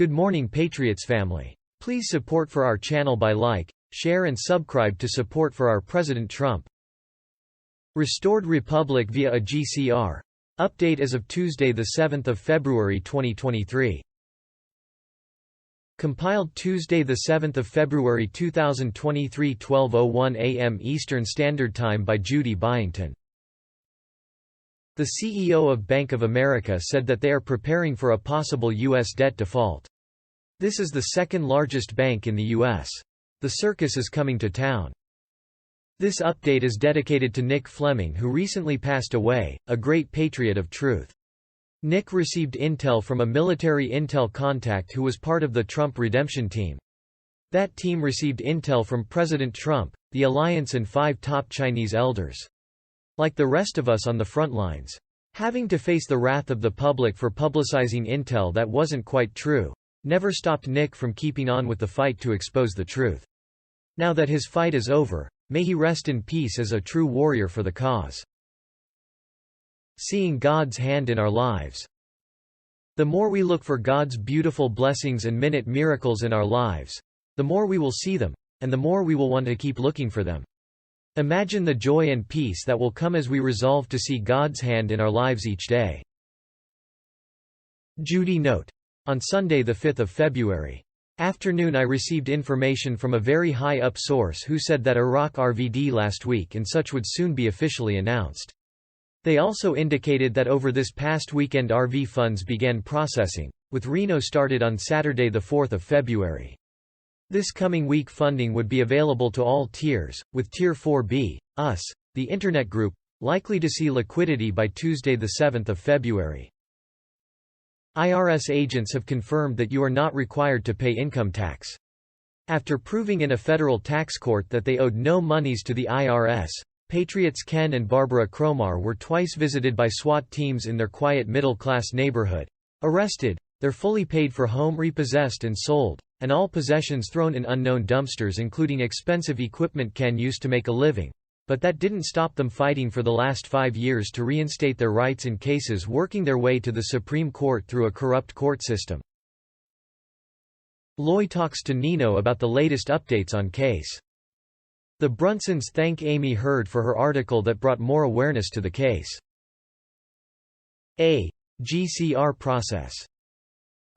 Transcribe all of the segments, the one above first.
Good morning, Patriots family. Please support for our channel by like, share and subscribe to support for our President Trump. Restored Republic via a GCR. Update as of Tuesday 7 February 2023. Compiled Tuesday 7 February 2023 12:01 a.m. Eastern Standard Time by Judy Byington. The CEO of Bank of America said that they are preparing for a possible U.S. debt default. This is the second largest bank in the U.S. The circus is coming to town. This update is dedicated to Nick Fleming, who recently passed away, a great patriot of truth. Nick received intel from a military intel contact who was part of the Trump redemption team. That team received intel from President Trump, the alliance and 5 top Chinese elders. Like the rest of us on the front lines, having to face the wrath of the public for publicizing intel that wasn't quite true, never stopped Nick from keeping on with the fight to expose the truth. Now that his fight is over, may he rest in peace as a true warrior for the cause. Seeing God's hand in our lives. The more we look for God's beautiful blessings and minute miracles in our lives, the more we will see them, and the more we will want to keep looking for them. Imagine the joy and peace that will come as we resolve to see God's hand in our lives each day. Judy note. On Sunday 5 February. Afternoon I received information from a very high-up source who said that Iraq RVD last week and such would soon be officially announced. They also indicated that over this past weekend RV funds began processing, with Reno started on Saturday 4 February. This coming week funding would be available to all tiers, with Tier 4B, us, the Internet Group, likely to see liquidity by Tuesday 7 February. IRS agents have confirmed that you are not required to pay income tax. After proving in a federal tax court that they owed no monies to the IRS, Patriots Ken and Barbara Cromar were twice visited by SWAT teams in their quiet middle-class neighborhood. Arrested, their fully paid-for home repossessed and sold, and all possessions thrown in unknown dumpsters including expensive equipment Ken used to make a living. But that didn't stop them fighting for the last 5 years to reinstate their rights in cases working their way to the Supreme Court through a corrupt court system. Loy talks to Nino about the latest updates on case. The Brunsons thank Amy Heard for her article that brought more awareness to the case. A GCR process.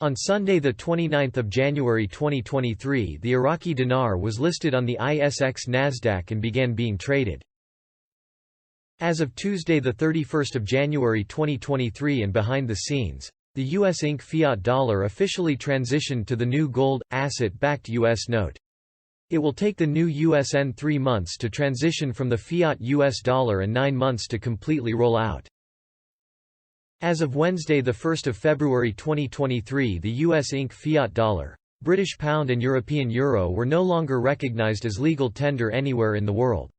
On Sunday 29 January 2023 the Iraqi dinar was listed on the ISX Nasdaq and began being traded. As of Tuesday 31 January 2023 and behind the scenes, the US Inc. fiat dollar officially transitioned to the new gold, asset-backed US note. It will take the new USN 3 months to transition from the fiat US dollar and 9 months to completely roll out. As of Wednesday 1 February 2023 the US Inc. fiat dollar, British pound and European euro were no longer recognized as legal tender anywhere in the world.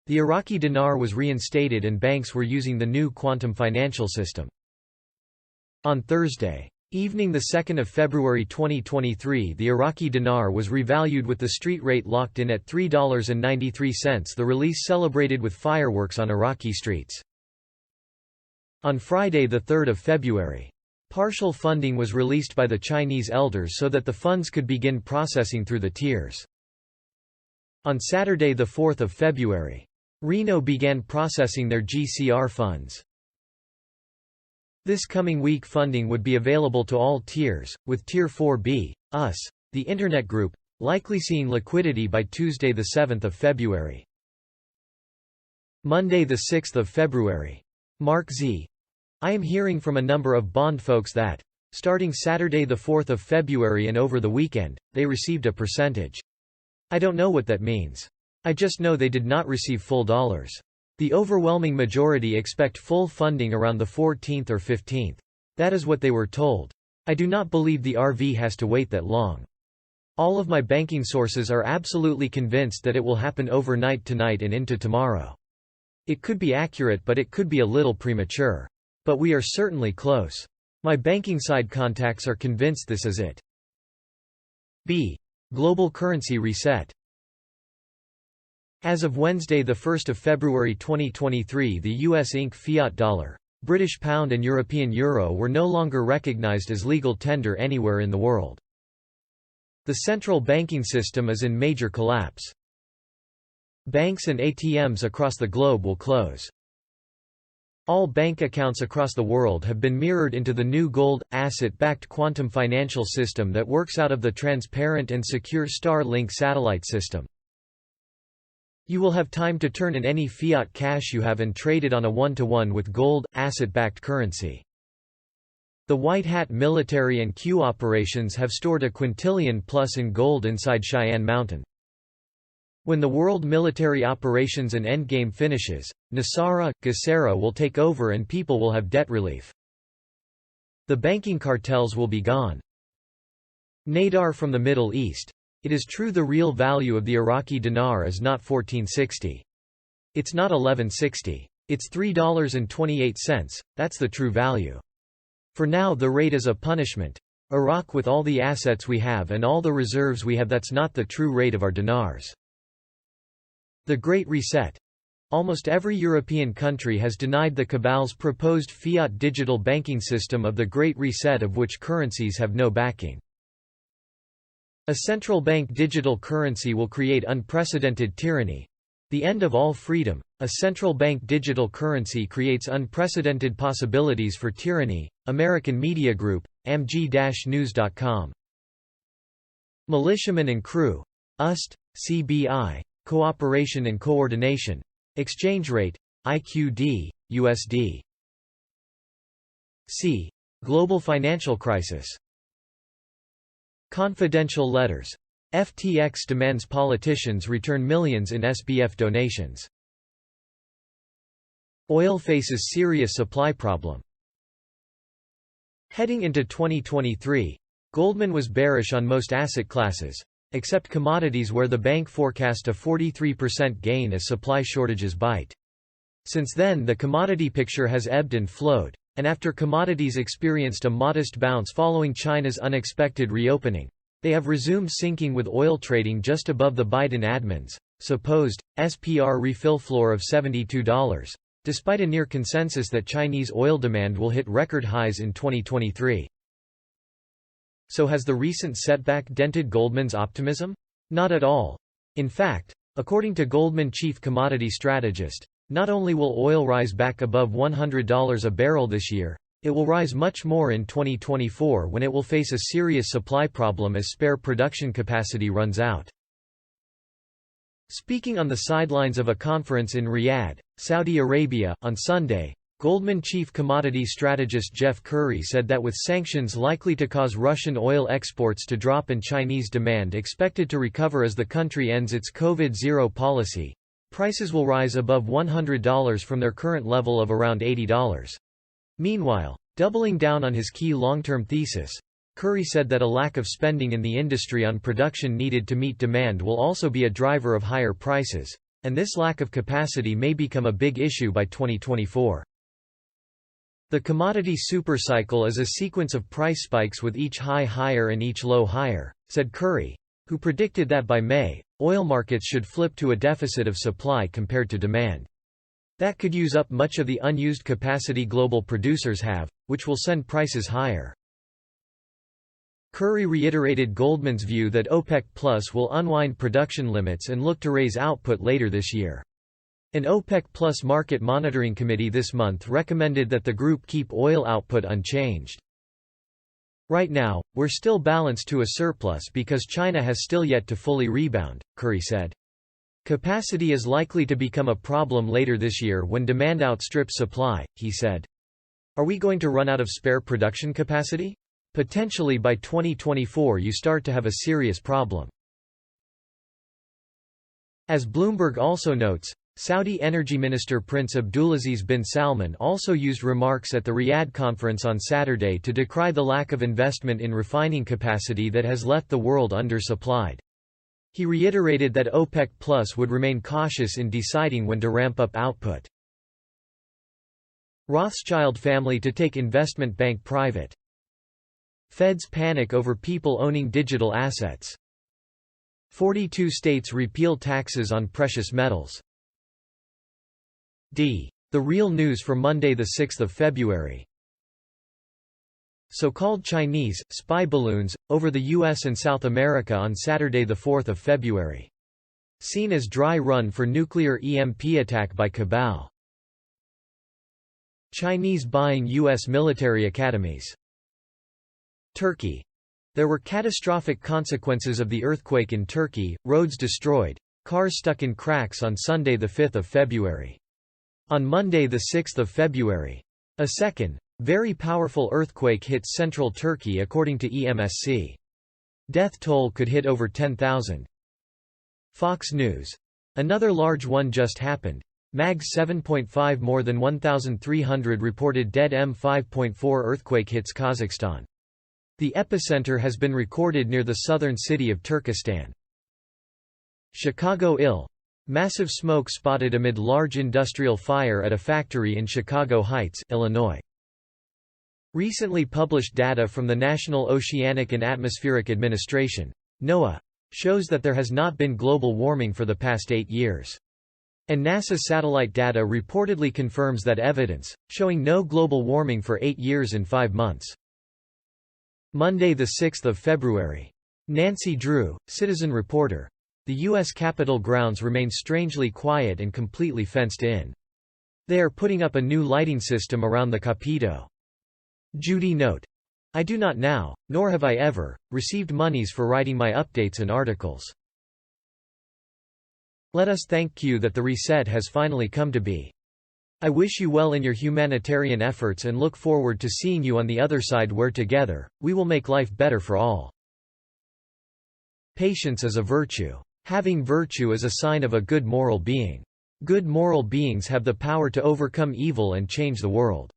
The Iraqi dinar was reinstated and banks were using the new quantum financial system. On Thursday evening 2 February 2023 the Iraqi dinar was revalued with the street rate locked in at $3.93. The release celebrated with fireworks on Iraqi streets. On Friday 3 February, partial funding was released by the Chinese elders so that the funds could begin processing through the tiers. On Saturday 4 February, Reno began processing their GCR funds. This coming week funding would be available to all tiers, with Tier 4B, us, the Internet Group, likely seeing liquidity by Tuesday 7 February. Monday 6 February. Mark Z. I am hearing from a number of bond folks that, starting Saturday 4 February and over the weekend, they received a percentage. I don't know what that means. I just know they did not receive full dollars. The overwhelming majority expect full funding around the 14th or 15th. That is what they were told. I do not believe the RV has to wait that long. All of my banking sources are absolutely convinced that it will happen overnight tonight and into tomorrow. It could be accurate but it could be a little premature. But we are certainly close. My banking side contacts are convinced this is it. B. Global currency reset. As of Wednesday 1 February 2023 the US Inc. fiat dollar, British pound and European euro were no longer recognized as legal tender anywhere in the world. The central banking system is in major collapse. Banks and ATMs across the globe will close. All bank accounts across the world have been mirrored into the new gold, asset-backed quantum financial system that works out of the transparent and secure Starlink satellite system. You will have time to turn in any fiat cash you have and trade it on a one-to-one with gold, asset-backed currency. The White Hat military and Q operations have stored a quintillion plus in gold inside Cheyenne Mountain. When the world military operations and endgame finishes, Nasara, GCR will take over and people will have debt relief. The banking cartels will be gone. Nadar from the Middle East. It is true the real value of the Iraqi dinar is not $14.60. It's not $11.60. It's $3.28, that's the true value. For now the rate is a punishment. Iraq with all the assets we have and all the reserves we have, that's not the true rate of our dinars. The Great Reset. Almost every European country has denied the cabal's proposed fiat digital banking system of the Great Reset, of which currencies have no backing. A central bank digital currency will create unprecedented tyranny. The end of all freedom. A central bank digital currency creates unprecedented possibilities for tyranny. American Media Group, amg-news.com. Militiamen and crew. UST, CBI. Cooperation and coordination. Exchange rate, IQD, USD. C. Global financial crisis. Confidential letters. FTX demands politicians return millions in SBF donations. Oil faces serious supply problem. Heading into 2023, Goldman was bearish on most asset classes, except commodities, where the bank forecast a 43% gain as supply shortages bite. Since then the commodity picture has ebbed and flowed, and after commodities experienced a modest bounce following China's unexpected reopening, they have resumed sinking, with oil trading just above the Biden admin's supposed SPR refill floor of $72, despite a near consensus that Chinese oil demand will hit record highs in 2023. So has the recent setback dented Goldman's optimism? Not at all. In fact, according to Goldman chief commodity strategist, not only will oil rise back above $100 a barrel this year, it will rise much more in 2024, when it will face a serious supply problem as spare production capacity runs out. Speaking on the sidelines of a conference in Riyadh, Saudi Arabia, on Sunday, Goldman chief commodity strategist Jeff Currie said that with sanctions likely to cause Russian oil exports to drop and Chinese demand expected to recover as the country ends its COVID-0 policy, prices will rise above $100 from their current level of around $80. Meanwhile, doubling down on his key long-term thesis, Currie said that a lack of spending in the industry on production needed to meet demand will also be a driver of higher prices, and this lack of capacity may become a big issue by 2024. The commodity supercycle is a sequence of price spikes with each high higher and each low higher, said Currie, who predicted that by May, oil markets should flip to a deficit of supply compared to demand. That could use up much of the unused capacity global producers have, which will send prices higher. Currie reiterated Goldman's view that OPEC Plus will unwind production limits and look to raise output later this year. An OPEC Plus market monitoring committee this month recommended that the group keep oil output unchanged. Right now, we're still balanced to a surplus because China has still yet to fully rebound, Currie said. Capacity is likely to become a problem later this year when demand outstrips supply, he said. Are we going to run out of spare production capacity? Potentially by 2024 you start to have a serious problem. As Bloomberg also notes, Saudi Energy Minister Prince Abdulaziz bin Salman also used remarks at the Riyadh conference on Saturday to decry the lack of investment in refining capacity that has left the world undersupplied. He reiterated that OPEC Plus would remain cautious in deciding when to ramp up output. Rothschild family to take investment bank private. Feds panic over people owning digital assets. 42 states repeal taxes on precious metals. D. The Real News for Monday 6 February. so-called Chinese, spy balloons, over the U.S. and South America on Saturday 4 February. Seen as dry run for nuclear EMP attack by Cabal. Chinese buying U.S. military academies. Turkey. There were catastrophic consequences of the earthquake in Turkey, roads destroyed, cars stuck in cracks on Sunday 5 February. On Monday 6 February, a second, very powerful earthquake hit central Turkey according to EMSC. Death toll could hit over 10,000. Fox News. Another large one just happened. Mag 7.5. More than 1,300 reported dead. M5.4 earthquake hits Kazakhstan. The epicenter has been recorded near the southern city of Turkestan. Chicago Ill. Massive smoke spotted amid large industrial fire at a factory in Chicago Heights, Illinois. Recently published data from the National Oceanic and Atmospheric Administration (NOAA) shows that there has not been global warming for the past 8 years. And NASA satellite data reportedly confirms that evidence, showing no global warming for 8 years and 5 months. Monday 6 February. Nancy Drew, citizen reporter. The U.S. Capitol grounds remain strangely quiet and completely fenced in. They are putting up a new lighting system around the Capitol. Judy note. I do not now, nor have I ever, received monies for writing my updates and articles. Let us thank Q that the reset has finally come to be. I wish you well in your humanitarian efforts and look forward to seeing you on the other side where together, we will make life better for all. Patience is a virtue. Having virtue is a sign of a good moral being. Good moral beings have the power to overcome evil and change the world.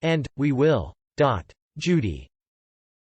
And, we will. Judy.